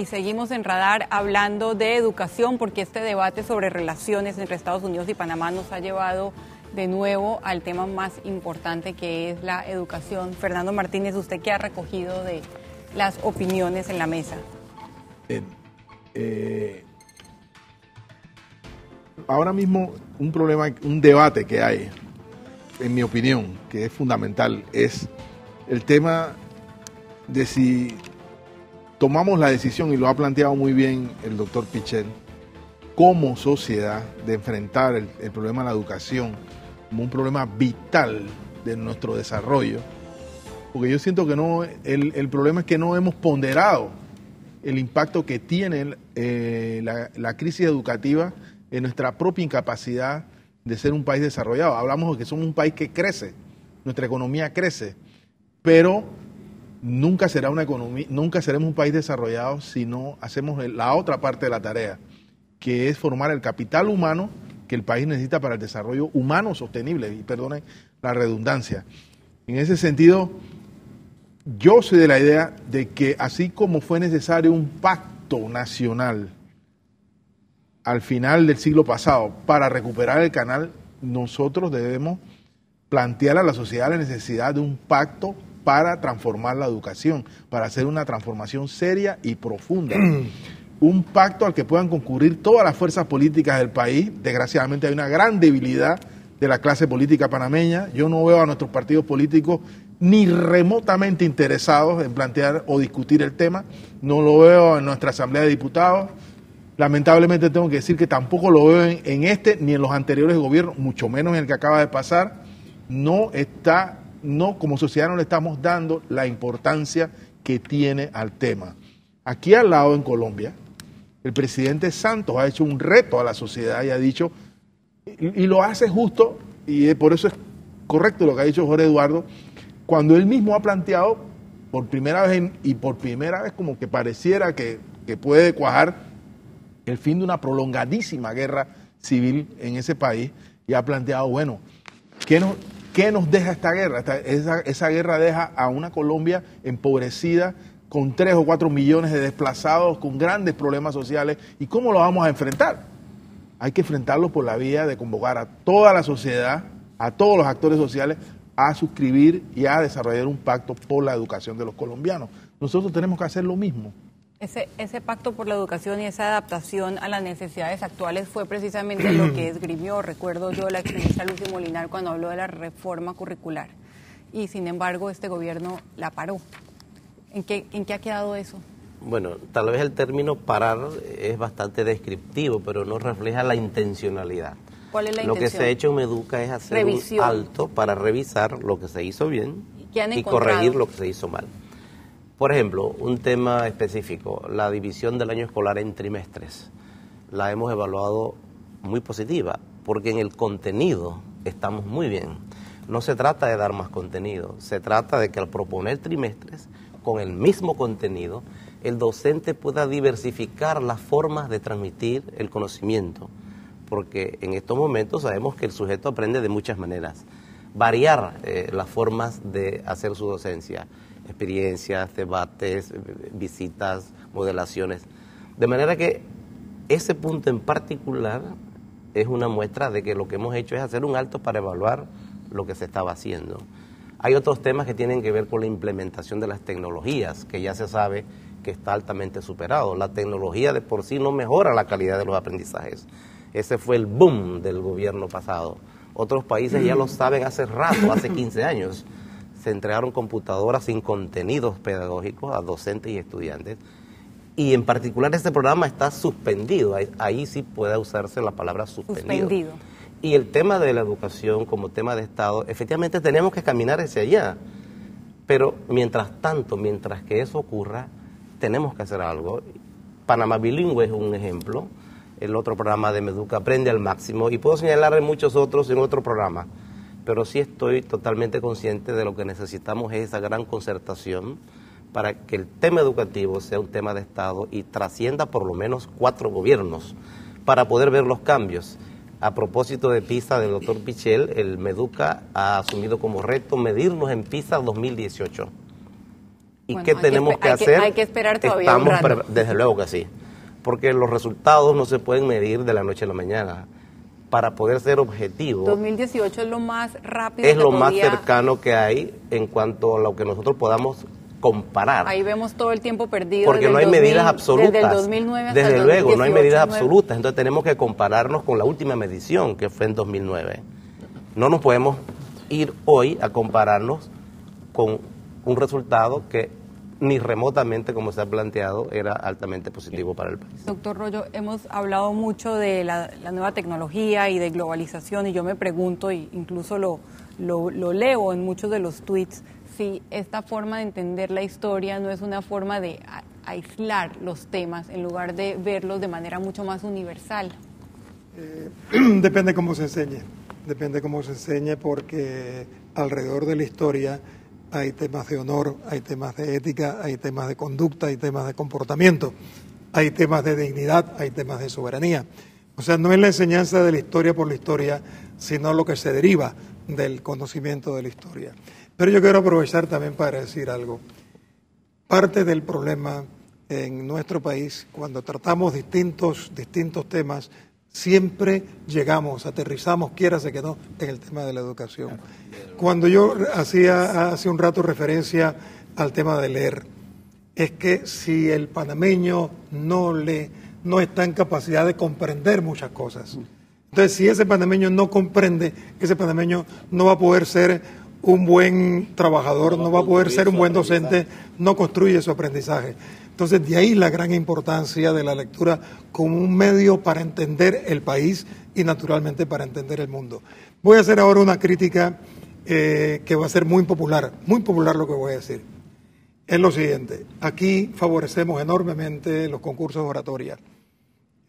y seguimos en Radar hablando de educación, porque este debate sobre relaciones entre Estados Unidos y Panamá nos ha llevado de nuevo al tema más importante, que es la educación. Fernando Martínez, ¿usted qué ha recogido de las opiniones en la mesa? Ahora mismo un debate que hay, en mi opinión, que es fundamental, es el tema de si tomamos la decisión, y lo ha planteado muy bien el doctor Pichel, como sociedad, de enfrentar el problema de la educación como un problema vital de nuestro desarrollo, porque yo siento que no, el problema es que no hemos ponderado el impacto que tiene la crisis educativa en nuestra propia incapacidad de ser un país desarrollado. Hablamos de que somos un país que crece, nuestra economía crece, pero nunca seremos un país desarrollado si no hacemos la otra parte de la tarea, que es formar el capital humano que el país necesita para el desarrollo humano sostenible, y perdonen la redundancia. En ese sentido, yo soy de la idea de que así como fue necesario un pacto nacional al final del siglo pasado para recuperar el canal, nosotros debemos plantear a la sociedad la necesidad de un pacto para transformar la educación, para hacer una transformación seria y profunda. Un pacto al que puedan concurrir todas las fuerzas políticas del país. Desgraciadamente hay una gran debilidad de la clase política panameña. Yo no veo a nuestros partidos políticos ni remotamente interesados en plantear o discutir el tema. No lo veo en nuestra Asamblea de Diputados. Lamentablemente tengo que decir que tampoco lo veo en este ni en los anteriores gobiernos, mucho menos en el que acaba de pasar. Como sociedad no le estamos dando la importancia que tiene al tema. Aquí al lado, en Colombia, el presidente Santos ha hecho un reto a la sociedad y ha dicho, y lo hace justo, y por eso es correcto lo que ha dicho Jorge Eduardo, cuando él mismo ha planteado por primera vez como que pareciera que puede cuajar el fin de una prolongadísima guerra civil en ese país, y ha planteado, bueno, ¿qué nos deja esta guerra? Esa guerra deja a una Colombia empobrecida, con 3 o 4 millones de desplazados, con grandes problemas sociales. ¿Y cómo lo vamos a enfrentar? Hay que enfrentarlo por la vía de convocar a toda la sociedad, a todos los actores sociales, a suscribir y a desarrollar un pacto por la educación de los colombianos. Nosotros tenemos que hacer lo mismo. Ese pacto por la educación y esa adaptación a las necesidades actuales fue precisamente lo que esgrimió, recuerdo yo, la exministra Lucy Molinar cuando habló de la reforma curricular. Y sin embargo, este gobierno la paró. ¿En qué ha quedado eso? Bueno, tal vez el término parar es bastante descriptivo, pero no refleja la intencionalidad. ¿Cuál es la intención? Lo que se ha hecho en Meduca es hacer un alto para revisar lo que se hizo bien y corregir lo que se hizo mal. Por ejemplo, un tema específico, la división del año escolar en trimestres. La hemos evaluado muy positiva, porque en el contenido estamos muy bien. No se trata de dar más contenido, se trata de que al proponer trimestres, con el mismo contenido, el docente pueda diversificar las formas de transmitir el conocimiento, porque en estos momentos sabemos que el sujeto aprende de muchas maneras. Variar las formas de hacer su docencia, experiencias, debates, visitas, modelaciones, de manera que ese punto en particular es una muestra de que lo que hemos hecho es hacer un alto para evaluar lo que se estaba haciendo. Hay otros temas que tienen que ver con la implementación de las tecnologías, que ya se sabe que está altamente superado. La tecnología de por sí no mejora la calidad de los aprendizajes. Ese fue el boom del gobierno pasado. Otros países ya lo saben hace rato, hace 15 años. Se entregaron computadoras sin contenidos pedagógicos a docentes y estudiantes. Y en particular este programa está suspendido. Ahí sí puede usarse la palabra suspendido. Y el tema de la educación como tema de Estado, efectivamente tenemos que caminar hacia allá. Pero mientras tanto, mientras que eso ocurra, tenemos que hacer algo. Panamá Bilingüe es un ejemplo. El otro programa de Meduca Aprende al Máximo. Y puedo señalar muchos otros en otro programa. Pero sí estoy totalmente consciente de lo que necesitamos es esa gran concertación para que el tema educativo sea un tema de Estado y trascienda por lo menos 4 gobiernos para poder ver los cambios. A propósito de PISA del doctor Pichel, el Meduca ha asumido como reto medirnos en PISA 2018. ¿Y qué tenemos que hacer? Hay que esperar todavía un rato. Desde luego que sí, porque los resultados no se pueden medir de la noche a la mañana. Para poder ser objetivo, 2018 es lo más rápido. Es lo más cercano que hay en cuanto a lo que nosotros podamos comparar. Ahí vemos todo el tiempo perdido. Porque no hay medidas absolutas. Desde el 2009 hasta desde el 2018, luego, no hay medidas absolutas. Entonces tenemos que compararnos con la última medición, que fue en 2009. No nos podemos ir hoy a compararnos con un resultado que ni remotamente, como se ha planteado, era altamente positivo para el país. Doctor Royo, hemos hablado mucho de la nueva tecnología y de globalización, y yo me pregunto, e incluso lo leo en muchos de los tweets, si esta forma de entender la historia no es una forma de aislar los temas en lugar de verlos de manera mucho más universal. Depende cómo se enseñe, porque alrededor de la historia hay temas de honor, hay temas de ética, hay temas de conducta, hay temas de comportamiento, hay temas de dignidad, hay temas de soberanía. O sea, no es la enseñanza de la historia por la historia, sino lo que se deriva del conocimiento de la historia. Pero yo quiero aprovechar también para decir algo. Parte del problema en nuestro país, cuando tratamos distintos temas, siempre llegamos, aterrizamos, quiérase que no, en el tema de la educación. Cuando yo hacía hace un rato referencia al tema de leer, es que si el panameño no está en capacidad de comprender muchas cosas, entonces si ese panameño no comprende, ese panameño no va a poder ser un buen trabajador, no va a poder ser un buen docente, no construye su aprendizaje. Entonces, de ahí la gran importancia de la lectura como un medio para entender el país y, naturalmente, para entender el mundo. Voy a hacer ahora una crítica que va a ser muy popular lo que voy a decir. Es lo siguiente, aquí favorecemos enormemente los concursos de oratoria,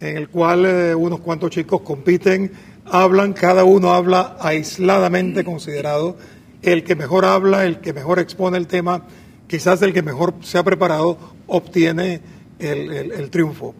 en el cual unos cuantos chicos compiten, hablan, cada uno habla aisladamente considerado, el que mejor habla, el que mejor expone el tema, quizás el que mejor se ha preparado, obtiene el triunfo.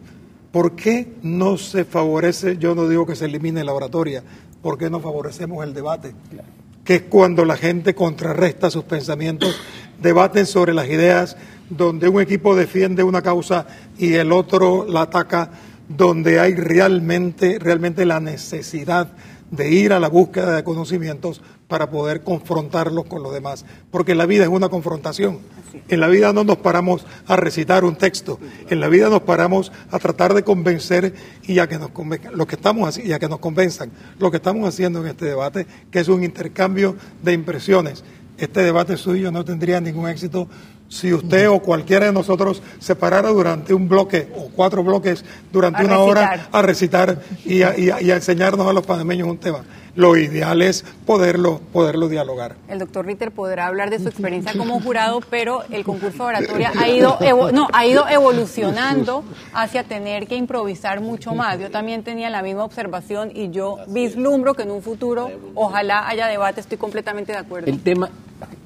¿Por qué no se favorece, yo no digo que se elimine la oratoria, por qué no favorecemos el debate? Claro. Que es cuando la gente contrarresta sus pensamientos, debaten sobre las ideas, donde un equipo defiende una causa y el otro la ataca, donde hay realmente la necesidad de ir a la búsqueda de conocimientos para poder confrontarlos con los demás, porque la vida es una confrontación. En la vida no nos paramos a recitar un texto, en la vida nos paramos a tratar de convencer y a que nos convenzan, lo que estamos haciendo en este debate, que es un intercambio de impresiones. Este debate suyo no tendría ningún éxito si usted o cualquiera de nosotros se parara durante un bloque o 4 bloques durante una hora a recitar y a enseñarnos a los panameños un tema. Lo ideal es poderlo dialogar. El doctor Ritter podrá hablar de su experiencia como jurado, pero el concurso de oratoria ha ido evolucionando hacia tener que improvisar mucho más. Yo también tenía la misma observación y yo vislumbro que en un futuro ojalá haya debate, estoy completamente de acuerdo.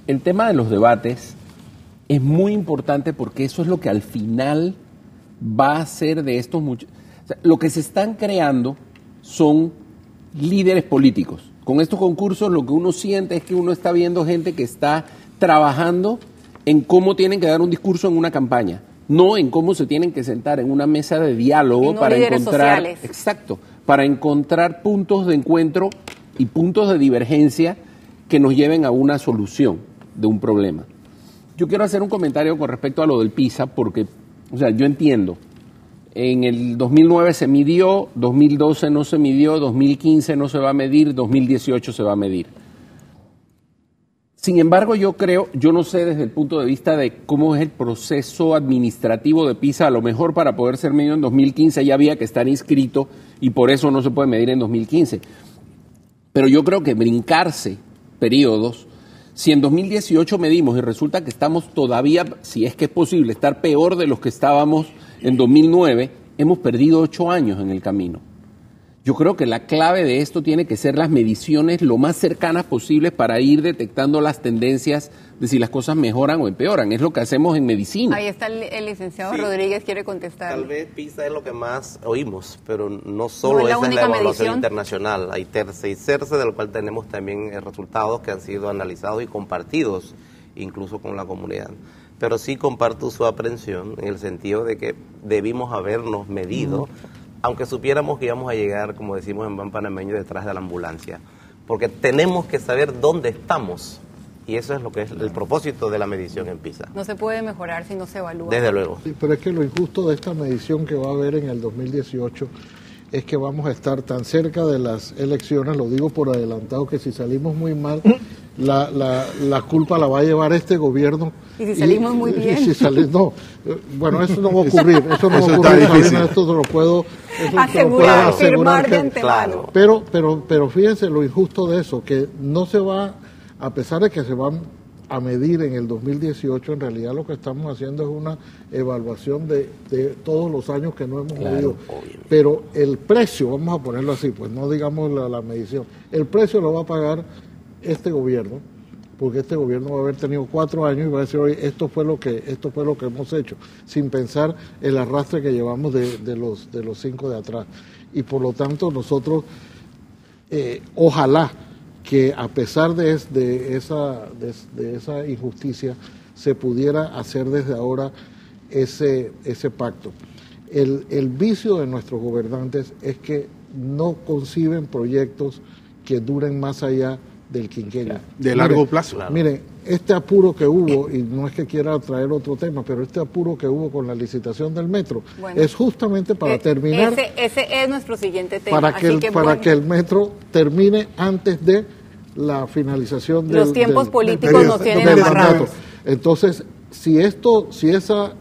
El tema de los debates es muy importante porque eso es lo que al final va a hacer de estos muchos... O sea, lo que se están creando son líderes políticos. Con estos concursos lo que uno siente es que uno está viendo gente que está trabajando en cómo tienen que dar un discurso en una campaña, no en cómo se tienen que sentar en una mesa de diálogo para encontrar... Sociales. Exacto, para encontrar puntos de encuentro y puntos de divergencia que nos lleven a una solución de un problema. Yo quiero hacer un comentario con respecto a lo del PISA, porque, o sea, yo entiendo, en el 2009 se midió, 2012 no se midió, 2015 no se va a medir, 2018 se va a medir. Sin embargo, yo no sé desde el punto de vista de cómo es el proceso administrativo de PISA, a lo mejor para poder ser medido en 2015 ya había que estar inscrito y por eso no se puede medir en 2015. Pero yo creo que brincarse periodos, si en 2018 medimos y resulta que estamos todavía, si es que es posible, estar peor de los que estábamos en 2009, hemos perdido 8 años en el camino. Yo creo que la clave de esto tiene que ser las mediciones lo más cercanas posibles para ir detectando las tendencias de si las cosas mejoran o empeoran. Es lo que hacemos en medicina. Ahí está el licenciado Rodríguez, quiere contestar. Tal vez PISA es lo que más oímos, pero no solo esa es la evaluación internacional. Hay TERCE y CERCE, del cual tenemos también resultados que han sido analizados y compartidos, incluso con la comunidad. pero sí comparto su aprehensión en el sentido de que debimos habernos medido, aunque supiéramos que íbamos a llegar, como decimos en buen panameño, detrás de la ambulancia, porque tenemos que saber dónde estamos. Y eso es lo que es el propósito de la medición en PISA. No se puede mejorar si no se evalúa. Desde luego. Sí, pero es que lo injusto de esta medición que va a haber en el 2018 es que vamos a estar tan cerca de las elecciones, lo digo por adelantado, que si salimos muy mal, la culpa la va a llevar este gobierno. Y si salimos muy bien. No, bueno, eso no va a ocurrir, eso no va a ocurrir, esto te lo puedo asegurar de antemano. Pero fíjense lo injusto de eso, que no se va, a pesar de que se van a medir en el 2018, en realidad lo que estamos haciendo es una evaluación de todos los años que no hemos medido. Pero el precio, vamos a ponerlo así, pues no digamos la medición, el precio lo va a pagar este gobierno, porque este gobierno va a haber tenido 4 años y va a decir, oye, esto fue lo que hemos hecho, sin pensar el arrastre que llevamos de los 5 de atrás. Y por lo tanto nosotros, ojalá que a pesar de esa injusticia se pudiera hacer desde ahora ese pacto. El vicio de nuestros gobernantes es que no conciben proyectos que duren más allá del quinquenio. De largo plazo. Miren, este apuro que hubo, y no es que quiera traer otro tema, pero este apuro que hubo con la licitación del metro, es justamente para terminar... Ese es nuestro siguiente tema. Para que el metro termine antes de la finalización del... Los tiempos políticos nos tienen amarrados. Entonces, si esa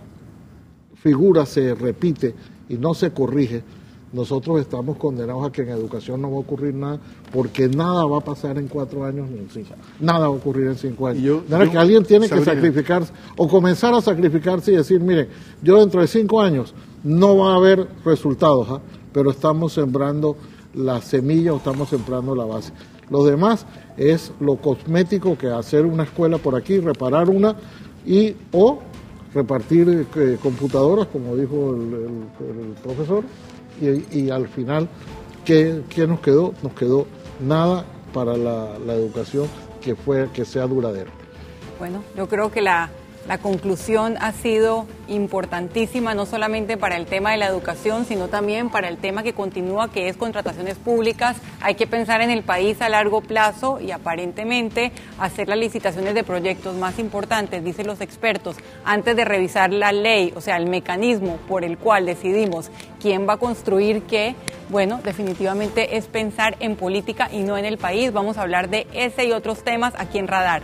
figura se repite y no se corrige, nosotros estamos condenados a que en educación no va a ocurrir nada, porque nada va a pasar en 4 años ni en 5. Nada va a ocurrir en 5 años. Que alguien tiene que sacrificarse o comenzar a sacrificarse y decir, mire, yo dentro de 5 años no va a haber resultados, pero estamos sembrando la semilla o estamos sembrando la base. Lo demás es lo cosmético, que hacer una escuela por aquí, reparar una o repartir computadoras, como dijo el profesor. Y al final, ¿qué nos quedó? Nos quedó nada para la educación que sea duradera. Bueno, yo creo que la conclusión ha sido importantísima, no solamente para el tema de la educación, sino también para el tema que continúa, que es contrataciones públicas. Hay que pensar en el país a largo plazo y aparentemente hacer las licitaciones de proyectos más importantes, dicen los expertos, antes de revisar la ley, o sea, el mecanismo por el cual decidimos quién va a construir qué. Bueno, definitivamente es pensar en política y no en el país. Vamos a hablar de ese y otros temas aquí en Radar.